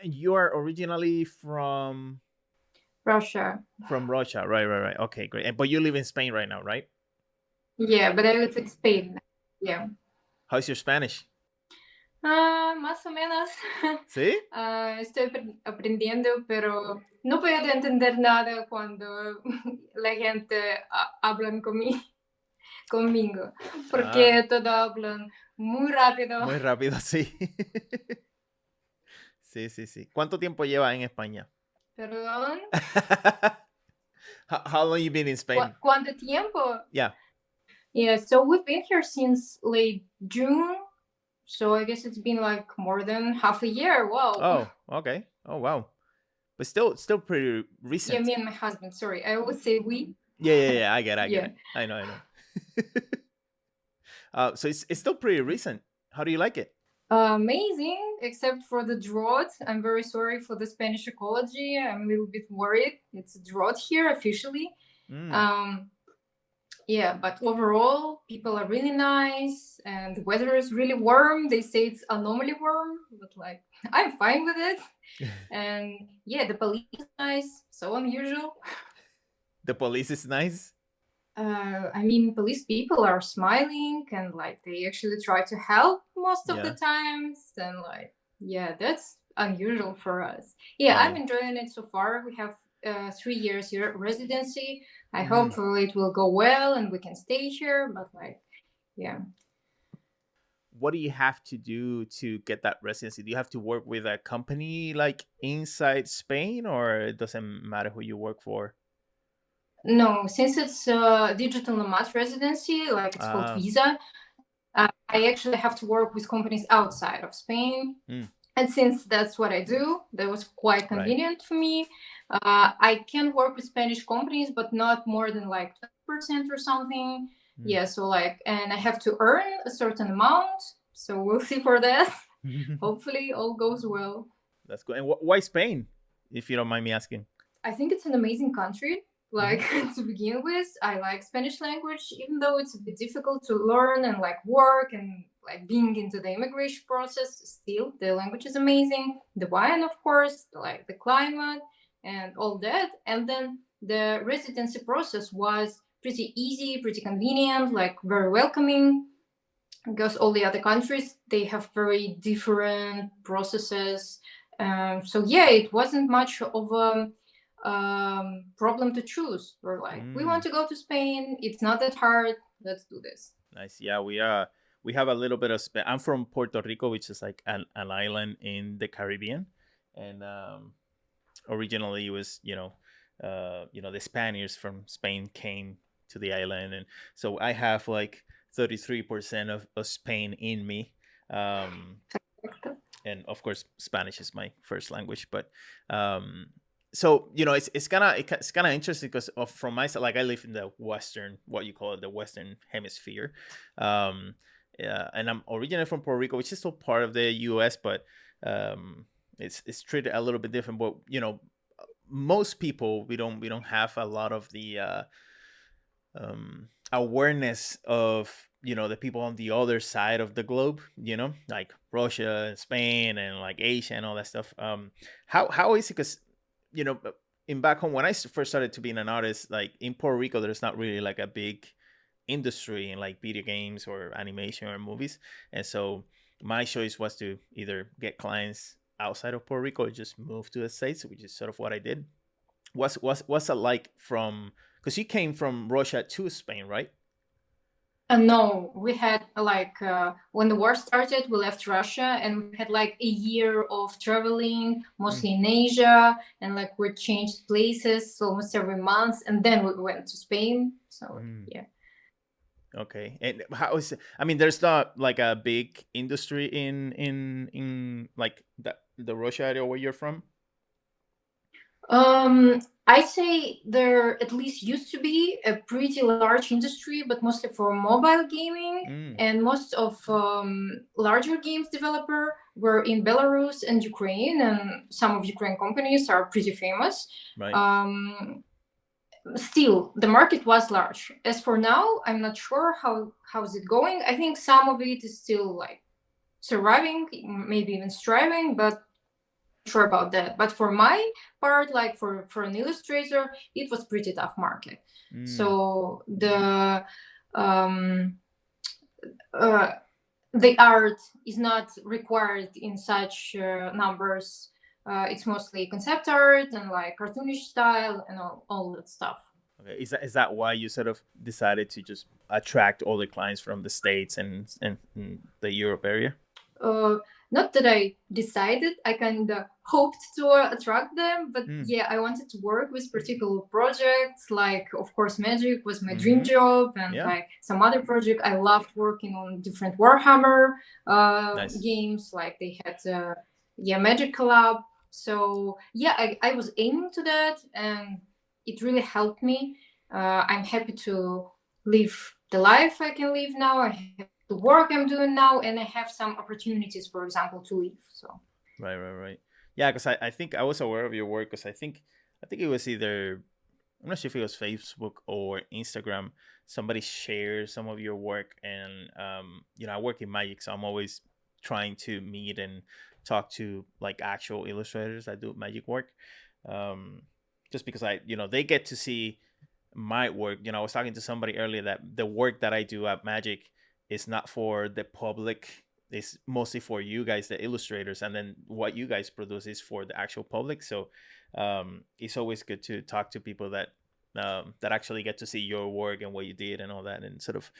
You are originally Russia. from Russia, right? Right, right. Okay, great. But you live in Spain right now, right? Yeah, but I live in Spain. Yeah. How's your Spanish? Más o menos. ¿Sí? Estoy aprendiendo, pero no puedo entender nada cuando la gente hablan conmigo, Ah, porque todo hablan muy rápido. muy rápido, sí. Sí, sí, sí. ¿Cuánto tiempo lleva en España? Perdón. How long you been in Spain? ¿Cuánto tiempo? Yeah. Yeah, so we've been here since late June. So I guess it's been like more than half a year. Wow. Oh, okay. Oh, wow. But still pretty Yeah, recent. me and my husband. Sorry, I always say we. Yeah, yeah, yeah. I get Yeah. it. I know, I know. So it's still pretty recent. How do you like it? Amazing, except for the drought. I'm very sorry for the Spanish ecology. I'm a little bit worried. It's a drought here officially. Mm, Um, yeah, but overall, people are really nice and the weather is really warm. They say it's anomaly warm, but like, I'm fine with it. And yeah, the police is nice, so unusual. the police is nice. I mean, police people are smiling and like they actually try to help most of the Yeah. times. And like, yeah, that's unusual for us. Yeah, I'm Right. enjoying it so far. We have 3 years here residency. I hope Mm. it will go well and we can stay here. But like, yeah, What do you have to do to get that residency? Do you have to work with a company like inside Spain, or it doesn't matter who you work for? no, since it's digital nomad residency, like it's called Ah, visa, I actually have to work with companies outside of Spain. mm, And since that's what I do, that was quite right. convenient for me. I can work with Spanish companies, but not more than like 20% or something. Mm. Yeah, so like, and I have to earn a certain amount. So we'll see for that. Hopefully, all goes well. That's good. And why Spain, if you don't mind me asking? I think it's an amazing country. Like Hmm. to begin with, I like Spanish language, even though it's a bit difficult to learn and like work and like being into the immigration process. Still, the language is amazing. The wine, of course, like the climate and all that. And then the residency process was pretty easy, pretty convenient, like very welcoming. Because all the other countries they have very different processes. So yeah, it wasn't much of a problem to choose. We're like, we want Mm, to go to Spain. It's not that hard. Let's do this. nice. Yeah, we have a little bit of Spain. I'm from Puerto Rico, which is like an island in the Caribbean, and originally it was the Spaniards from Spain came to the island, and so I have like 33% of Spain in me. Um, and of course Spanish is my first language, but um so it's kind of interesting because from my side, like I live in the western, what you call it, the western hemisphere. um yeah, and I'm originally from Puerto Rico, which is still part of the US, but it's treated a little bit different. But most people, we don't have a lot of the awareness of the people on the other side of the globe, like Russia and Spain and like Asia and all that stuff. How is it? Because in back home, when I first started to being an artist, like in Puerto Rico, there's not really like a big industry in like video games or animation or movies. And so my choice was to either get clients outside of Puerto Rico or just move to the States, which is sort of what I did. What's it like from, because you came from Russia to Spain, right? No, we had like when the war started, we left Russia and we had like a year of traveling, Mm, mostly in Asia, and like we changed places almost every month, and then we went to Spain. So mm, yeah. okay. And how is it? I mean, there's not like a big industry in like the Russia area where you're from. I'd say there at least used to be a pretty large industry, but mostly for mobile gaming. Mm, And most of larger games developer were in Belarus and Ukraine, and some of Ukraine companies are pretty famous. right. Um, Still, the market was large. As for now, I'm not sure how's it going. I think some of it is still like surviving, maybe even striving, but sure about that. But for my part, like for an illustrator, it was pretty tough market. Mm. So um, uh, the art is not required in such numbers. It's mostly concept art and like cartoonish style and all that stuff. Okay. Is that why you sort of decided to just attract all the clients from the States and the Europe area? uh, Not that I decided, I kind of hoped to attract them, but Mm. yeah, I wanted to work with particular projects. Like, of course, Magic was my dream Mm-hmm. job, and Yeah. like some other project. I loved working on different Warhammer Nice. games. Like they had, yeah, Magic Collab. So yeah, I was aiming to that, and it really helped me. I'm happy to live the life I can live now. I have the work I'm doing now, and I have some opportunities, for example, to leave. So Right. Right. Right. Yeah. Because I think I was aware of your work because I think it was either, I'm not sure if it was Facebook or Instagram. Somebody shared some of your work, and I work in Magic, so I'm always trying to meet and talk to like actual illustrators that do Magic work. Um, just because they get to see my work. I was talking to somebody earlier that the work that I do at Magic is not for the public. It's mostly for you guys, the illustrators, and then what you guys produce is for the actual public. So it's always good to talk to people that actually get to see your work and what you did and all that, and sort of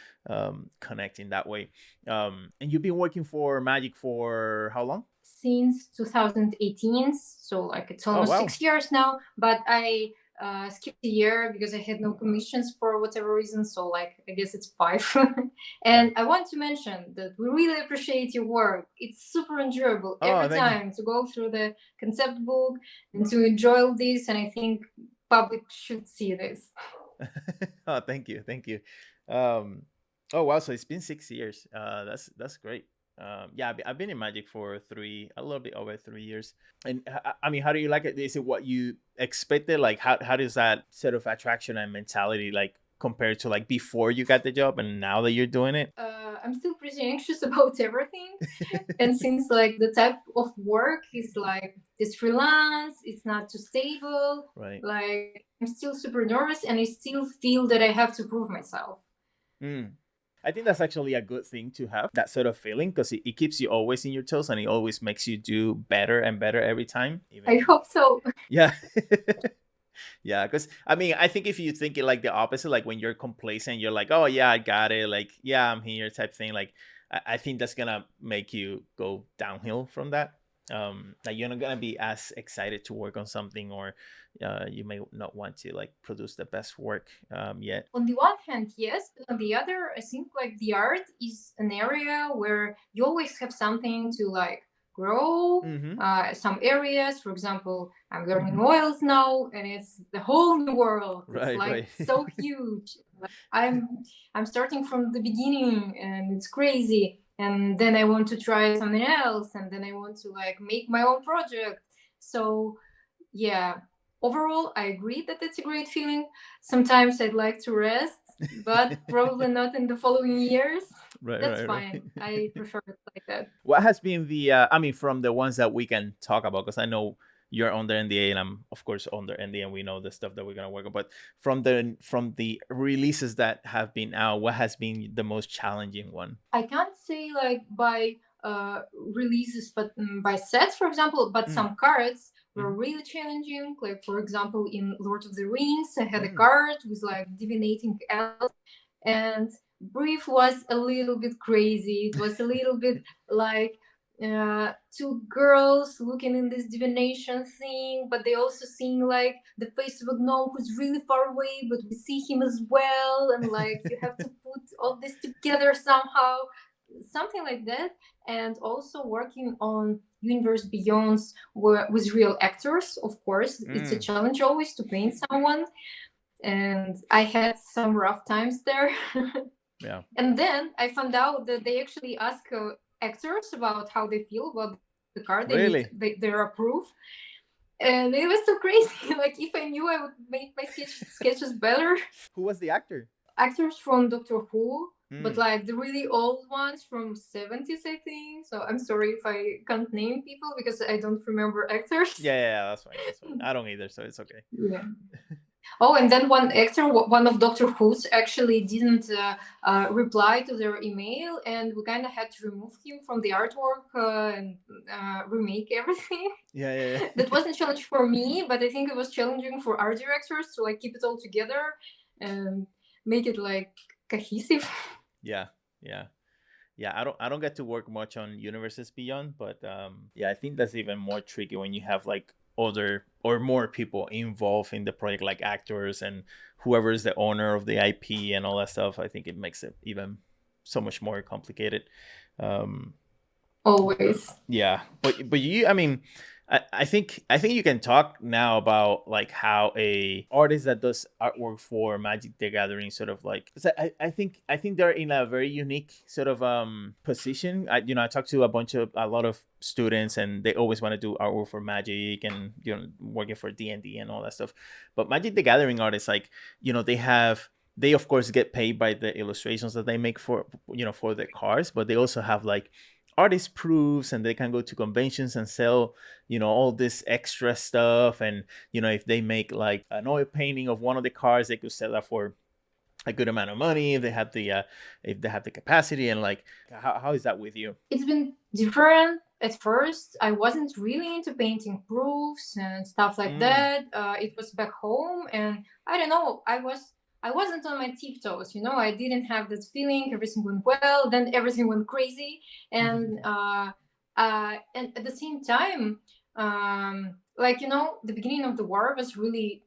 connect in that way. And you've been working for Magic for how long? since 2018, so like it's Oh almost wow. 6 years now. But I skipped a year because I had no commissions for whatever reason. So like I guess it's five. Yeah. And I want to mention that we really appreciate your work. It's super enjoyable Oh, every thank you. time to go through the concept book and to enjoy all this. And I think public should see this. Oh, thank you, thank you. Um, oh wow, so it's been 6 years. That's great. Yeah, I've been in Magic for a little bit over 3 years. And I mean, how do you like it? Is it what you expected? Like, how does that sort of attraction and mentality like compared to like before you got the job and now that you're doing it? I'm still pretty anxious about everything. And since like the type of work is like this freelance, it's not too stable. Right. Like I'm still super nervous, and I still feel that I have to prove myself. Mm. I think that's actually a good thing to have that sort of feeling because it keeps you always in your toes and it always makes you do better and better every time. I Even hope so. yeah. Yeah, because I mean, I think if you think it like the opposite, like when you're complacent, you're like, oh yeah, I got it, like yeah, I'm here, type thing. Like I think that's gonna make you go downhill from that. Like you're not gonna be as excited to work on something, or you may not want to like produce the best work yet. On the one hand, yes, but on the other, I think like the art is an area where you always have something to like grow. Mm-hmm. Some areas, for example, I'm learning oils now, and it's the whole new world. It's Right, like right. so huge. Like, I'm starting from the beginning, and it's crazy. And then I want to try something else, and then I want to like make my own project. So yeah, overall, I agree that it's a great feeling. Sometimes I'd like to rest, but probably not in the following years. Right, That's right, right. fine. I prefer it like that. What has been the? I mean, from the ones that we can talk about, because I know you're under NDA and I'm of course under NDA, and we know the stuff that we're gonna work on. But from the releases that have been out, what has been the most challenging one? I can't say like by releases, but by sets, for example, but Mm, some cards were mm, really challenging. Like, for example, in Lord of the Rings, I had a mm. card with like divinating elves, and brief was a little bit crazy. It was a little bit like two girls looking in this divination thing, but they also seeing like the face of a gnome who's really far away, but we see him as well, and like you have to put all this together somehow, something like that. And also working on universe beyonds with real actors. Of course, it's a Mm, challenge always to paint someone, and I had some rough times there. yeah. And then I found out that they actually ask actors about how they feel about the card. They need Really? their approve, and it was so crazy. Like if I knew, I would make my sketches better. Who was the actor? Actors from Doctor Who, but Hmm. like the really old ones from 70s, I think. So I'm sorry if I can't name people because I don't remember actors. Yeah, yeah, yeah, that's fine. That's fine. I don't either, so it's okay. Yeah. Oh, and then one actor, one of Doctor Who's, actually didn't reply to their email, and we kind of had to remove him from the artwork and remake everything. Yeah, yeah, That yeah. wasn't a challenge for me, but I think it was challenging for art directors to like keep it all together and make it like cohesive. Yeah, yeah. Yeah, I don't get to work much on universes beyond, but yeah, I think that's even more tricky when you have like other or more people involved in the project, like actors and whoever is the owner of the IP and all that stuff. I think it makes it even so much more complicated. Um, Always. yeah, but you, I mean, I think you can talk now about like how a artist that does artwork for Magic the Gathering sort of like 'cause I think they're in a very unique sort of position. I talked to a lot of students and they always want to do artwork for Magic and working for D&D and all that stuff. But Magic the Gathering artists, like, they of course get paid by the illustrations that they make for the cards, but they also have like artist proofs and they can go to conventions and sell all this extra stuff. And if they make like an oil painting of one of the cars, they could sell that for a good amount of money if they have the capacity. And like, how is that with you? It's been different. At first, I wasn't really into painting proofs and stuff like Mm, that. It was back home, and I don't know. I wasn't on my tiptoes. I didn't have that feeling. Everything went well. Then everything went crazy, and at the same time, like the beginning of the war was really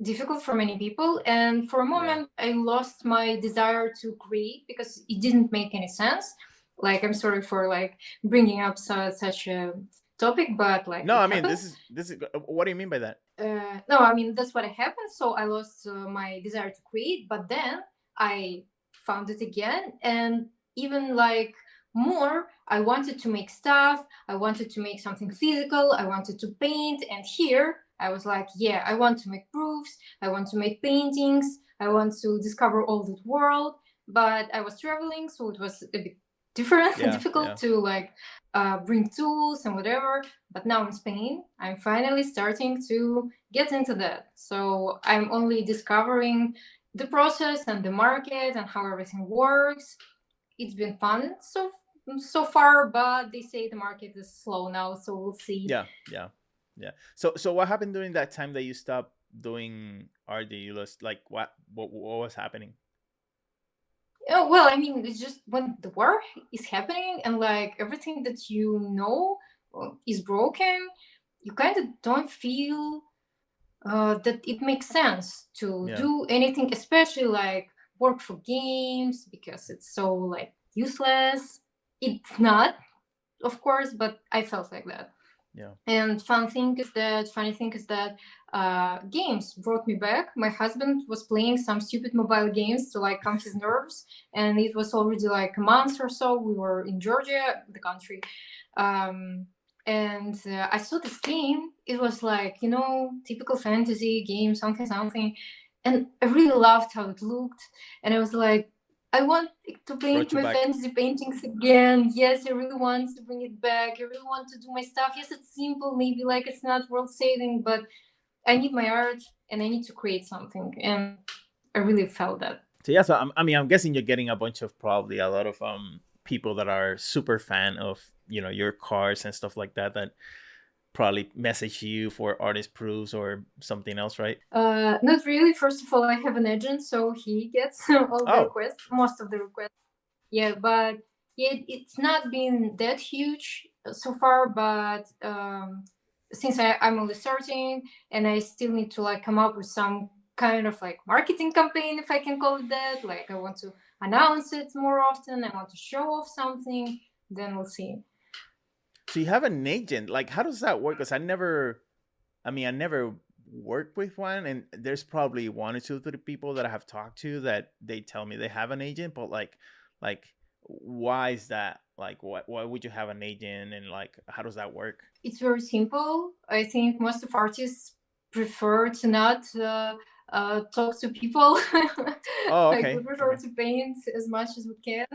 difficult for many people, and for a yeah. moment I lost my desire to create because it didn't make any sense. Like, I'm sorry for like bringing up such a topic, but like No, it I mean, happened. this is what do you mean by that? No, I mean that's what happened. So I lost my desire to create, but then I found it again, and even like more. I wanted to make stuff. I wanted to make something physical. I wanted to paint, and here I was like, yeah, I want to make proofs. I want to make paintings. I want to discover all that world. But I was traveling, so it was a bit different, Yeah, difficult yeah, to like bring tools and whatever. But now in Spain, I'm finally starting to get into that. So I'm only discovering the process and the market and how everything works. It's been fun so far, but they say the market is slow now, so we'll see. yeah, yeah, yeah. So what happened during that time that you stopped doing art? You lost, like, what was happening? Oh, well, I mean, it's just when the war is happening and like everything that is broken, you kind of don't feel that it makes sense to Yeah, do anything, especially like work for games, because it's so like useless. It's not, of course, but I felt like that. yeah. And funny thing is that games brought me back. My husband was playing some stupid mobile games to like calm his nerves, and it was already like a month or so. We were in Georgia, the country, um, and I saw this game. It was like typical fantasy game, something something, and I really loved how it looked. And I was like, I want to paint Brought you my back. fantasy paintings again. Yes, I really want to bring it back. I really want to do my stuff. Yes, it's simple, maybe like it's not world saving, but I need my art and I need to create something. And I really felt that. So yeah, so I'm guessing you're getting a bunch of, probably a lot of people that are super fan of your cars and stuff like that, that probably message you for artist proofs or something else, right? Not really. First of all, I have an agent, so he gets all the Oh, requests, most of the requests. Yeah, but yeah, it's not been that huge so far. But since I'm only starting and I still need to like come up with some kind of like marketing campaign, if I can call it that. Like, I want to announce it more often. I want to show off something. Then we'll see. so you have an agent. Like, how does that work? Because I never worked with one, and there's probably one or two, three people that I have talked to that they tell me they have an agent, but like, why is that? Like, why would you have an agent, and like, how does that work? It's very simple. I think most of artists prefer to not talk to people. Oh, Like we okay. prefer Okay. to paint as much as we can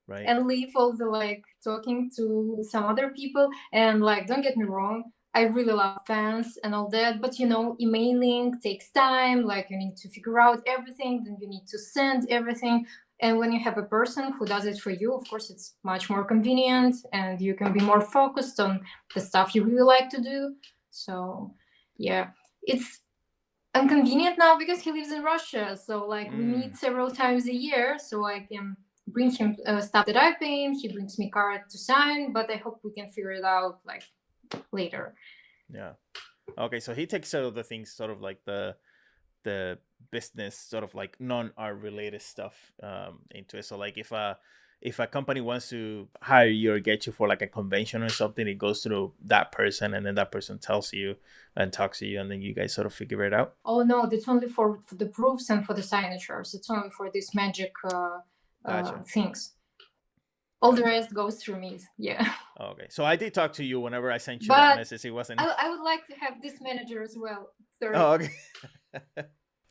Right. and leave all the like talking to some other people. And like, don't get me wrong, I really love fans and all that, but emailing takes time. Like, you need to figure out everything, then you need to send everything. And when you have a person who does it for you, of course, it's much more convenient and you can be more focused on the stuff you really like to do. So, yeah, it's inconvenient now because he lives in Russia. So, like, we meet Mm, several times a year. So, I can bring him stuff that I paint. He brings me card to sign, but I hope we can figure it out like later. yeah. Okay, so he takes sort of the things, sort of like the business, sort of like non-art related stuff into it. So like if a company wants to hire you or get you for like a convention or something, it goes through that person, and then that person tells you and talks to you, and then you guys sort of figure it out. Oh no, that's only for the proofs and for the signatures. It's only for these magic Gotcha. things. All the Gotcha. rest goes through me. Yeah. Okay, so I did talk to you whenever I sent you that But message. It wasn't. I would like to have this manager as well. Sorry. Oh, okay.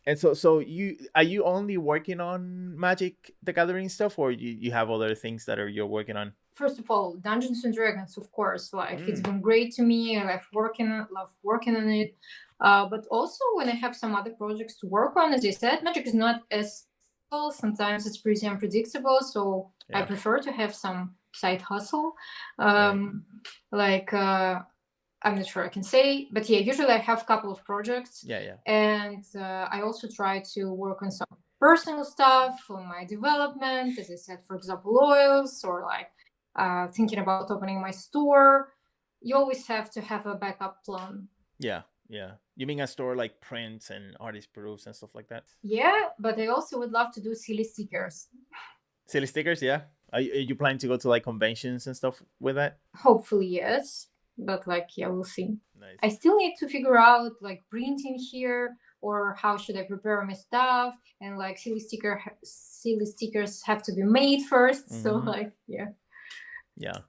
And so you are you only working on Magic the Gathering stuff, or you have other things that are you're working on? First of all, Dungeons and Dragons, of course. Like, it's Mm, been great to me. I love working on it. But also, when I have some other projects to work on, as I said, Magic is not as stable. Sometimes it's pretty unpredictable. So I yeah. prefer to have some side hustle. Right. Um, like, I'm not sure I can say, but yeah, usually I have a couple of projects, Yeah. Yeah. and I also try to work on some personal stuff for my development. As I said, for example, oils, or like thinking about opening my store. You always have to have a backup plan. Yeah. Yeah. You mean a store like prints and artist proofs and stuff like that? Yeah, but I also would love to do silly stickers. Silly stickers, yeah. Are you planning to go to like conventions and stuff with that? Hopefully, yes. But like, yeah, we'll see. Nice. I still need to figure out like printing here, or how should I prepare my stuff, and like silly stickers have to be made first. So Mm-hmm. like, yeah. Yeah.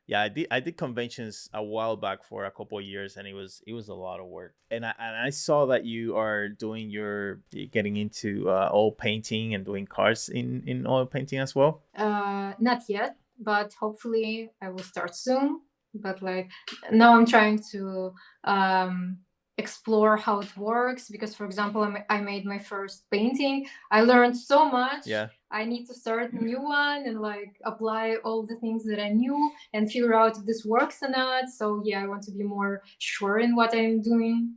Yeah, I did conventions a while back for a couple of years, and it was a lot of work. And I saw that you are doing you're getting into oil painting and doing cards in oil painting as well. Not yet, but hopefully I will start soon. But like, now I'm trying to um, explore how it works, because, for example, I made my first painting. I learned so much. Yeah. I need to start a new one and like apply all the things that I knew and figure out if this works or not. So yeah, I want to be more sure in what I'm doing.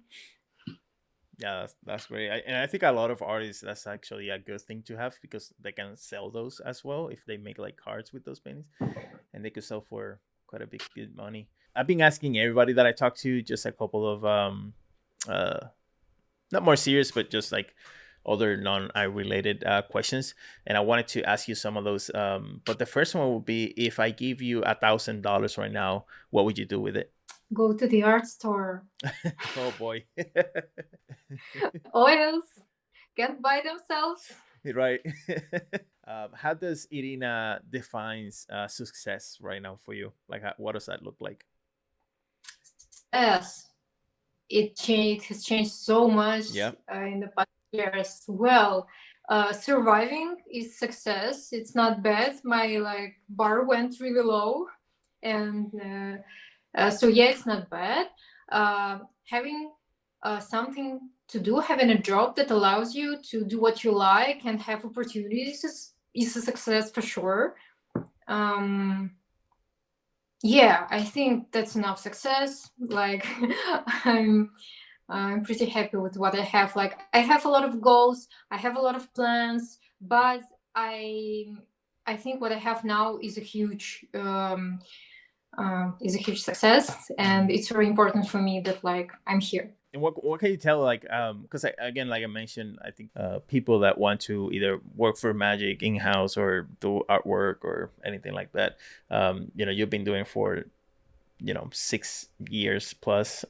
Yeah, that's great. And I think a lot of artists, that's actually a good thing to have, because they can sell those as well if they make like cards with those paintings, and they could sell for quite a big good money. I've been asking everybody that I talk to just a couple of uh not more serious, but just like other non-eye related questions, and I wanted to ask you some of those. But the first one would be, if I give you $1,000 right now, what would you do with it? Go to the art store. Oh boy. Oils can't buy themselves. Right. How does Irina defines success right now for you? Like, what does that look like? Yes, it has changed so much Yeah. in the past years. Well, surviving is success. It's not bad. My like bar went really low, and so yeah, it's not bad. Having something to do, having a job that allows you to do what you like and have opportunities is a success for sure. Um, yeah, I think that's enough success. Like, i'm I'm pretty happy with what I have. Like, I have a lot of goals, I have a lot of plans, but i I think what I have now is a huge success, and Mhm. it's very important for me that like I'm here. And what can you tell, like, because again, like I mentioned, I think people that want to either work for Magic in house or do artwork or anything like that, you've been doing for 6 years plus.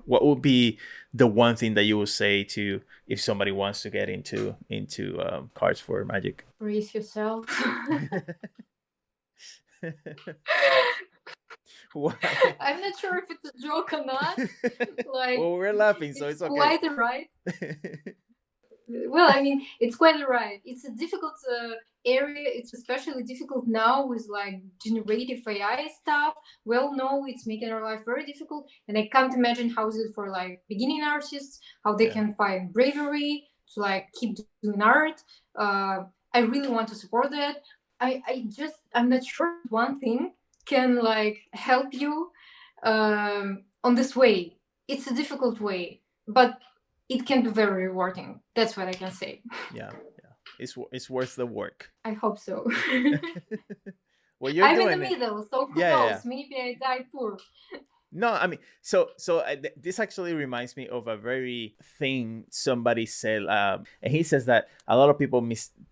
What would be the one thing that you would say to, if somebody wants to get into cards for Magic? Brace yourself. Why? I'm not sure if it's a joke or not. Like, Well, we're laughing, so it's it's okay. quite right. Well, I mean, it's quite right. It's a difficult area. It's especially difficult now with like generative AI stuff. Well, no, it's making our life very difficult, and I can't imagine how is it for like beginning artists, how they Yeah. can find bravery to like keep doing art. I really want to support that. I'm not sure one thing can like help you on this way. It's a difficult way, but it can be very rewarding. That's what I can say. Yeah. Yeah. It's worth the work. I hope so. Well, you're I'm in the doing it. middle, so who Yeah, yeah, yeah. knows? Maybe I die poor. No, I mean, this actually reminds me of a very thing somebody said, and he says that a lot of people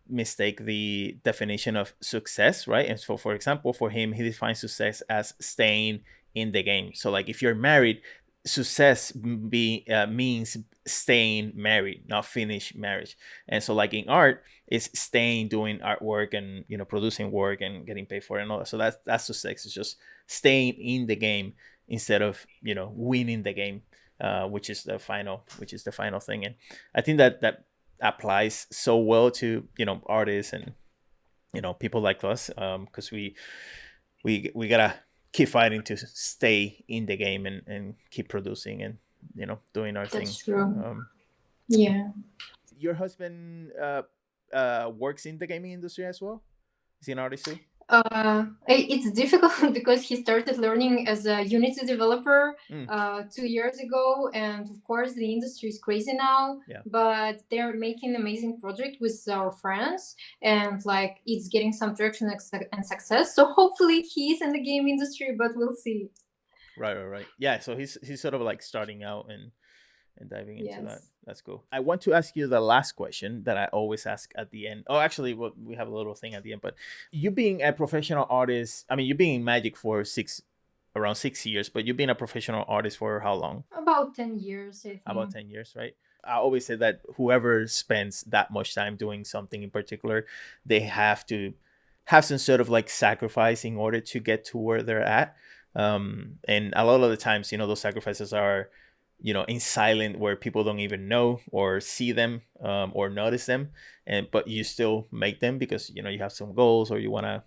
mistake the definition of success, right? And so, for example, for him, he defines success as staying in the game. So, like, if you're married, success means staying married, not finish marriage. And so, like in art, it's staying doing artwork and producing work and getting paid for it and all that. So that's success. It's just staying in the game instead of winning the game, which is the final thing. And I think that applies so well to artists and people like us, because we gotta keep fighting to stay in the game and keep producing and doing our thing. That's true. Yeah. Your husband works in the gaming industry as well. Is he an artist too? It's difficult because he started learning as a Unity developer Mm. 2 years ago, and of course the industry is crazy now. Yeah. But they're making amazing project with our friends, and like it's getting some traction and success. So hopefully he's in the game industry, but we'll see. Right. Yeah. So he's sort of like starting out and diving into that. Yes. That's cool. I want to ask you the last question that I always ask at the end. Oh, actually, well, we have a little thing at the end. But you being a professional artist, I mean, you've been in Magic for around 6 years, but you've been a professional artist for how long? About 10 years, I think. About 10 years, right? I always say that whoever spends that much time doing something in particular, they have to have some sort of like sacrifice in order to get to where they're at. And a lot of the times, those sacrifices are in silent, where people don't even know or see them, or notice them, but you still make them because you have some goals or you want to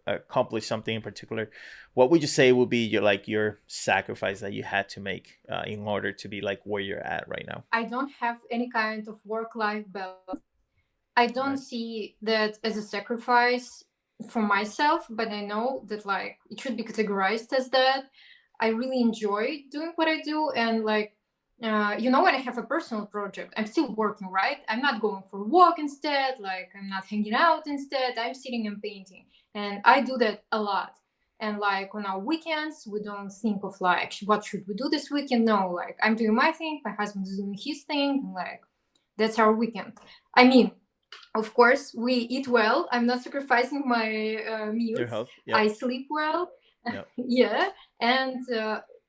accomplish something in particular. What would you say would be your sacrifice that you had to make in order to be like where you're at right now? I don't have any kind of work-life balance. I don't Right. see that as a sacrifice for myself, but I know that like it should be categorized as that. I really enjoy doing what I do, and like when I have a personal project, I'm still working, right? I'm not going for a walk instead, like I'm not hanging out instead. I'm sitting and painting, and I do that a lot. And like on our weekends, we don't think of like what should we do this weekend. No, like I'm doing my thing, my husband is doing his thing, and like that's our weekend. I mean, of course, we eat well. I'm not sacrificing my Your meals. health. Yep. I sleep well. Yep. Yeah, and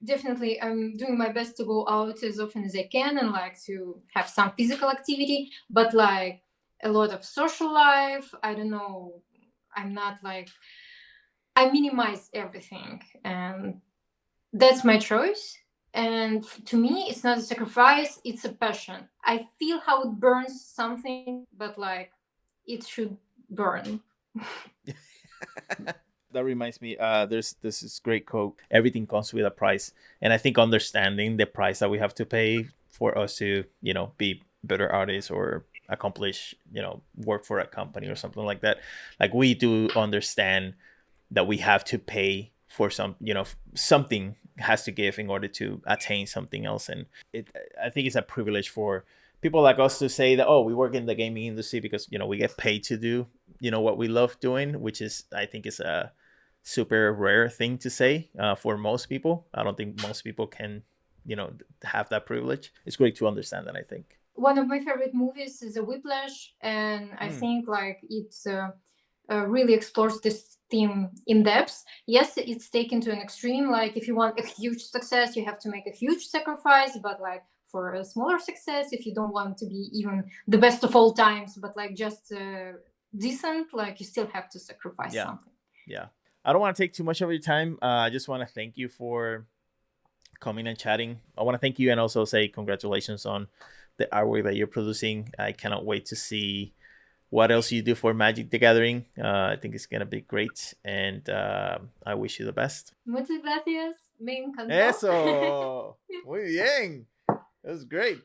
definitely, I'm doing my best to go out as often as I can and like to have some physical activity. But like a lot of social life, I don't know. I'm not like I minimize everything, and that's my choice. And to me, it's not a sacrifice, it's a passion. I feel how it burns something, but like it should burn. That reminds me, there's this great quote: everything comes with a price. And I think understanding the price that we have to pay for us to be better artists or accomplish work for a company or something like that, like we do understand that we have to pay for something has to give in order to attain something else. And I think it's a privilege for people like us to say that, oh, we work in the gaming industry because we get paid to do what we love doing, which is, I think, is a super rare thing to say for most people. I don't think most people can have that privilege. It's great to understand that, I think. One of my favorite movies is a Whiplash, and I think like it's really explores this theme in depth. Yes, it's taken to an extreme. Like if you want a huge success, you have to make a huge sacrifice. But like for a smaller success, if you don't want to be even the best of all times, but like just decent, like you still have to sacrifice something. Yeah. I don't want to take too much of your time. I just want to thank you for coming and chatting. I want to thank you and also say congratulations on the artwork that you're producing. I cannot wait to see what else you do for Magic the Gathering. I think it's gonna be great, and I wish you the best. Muchas gracias. Me encantó. Eso, muy bien. That was great.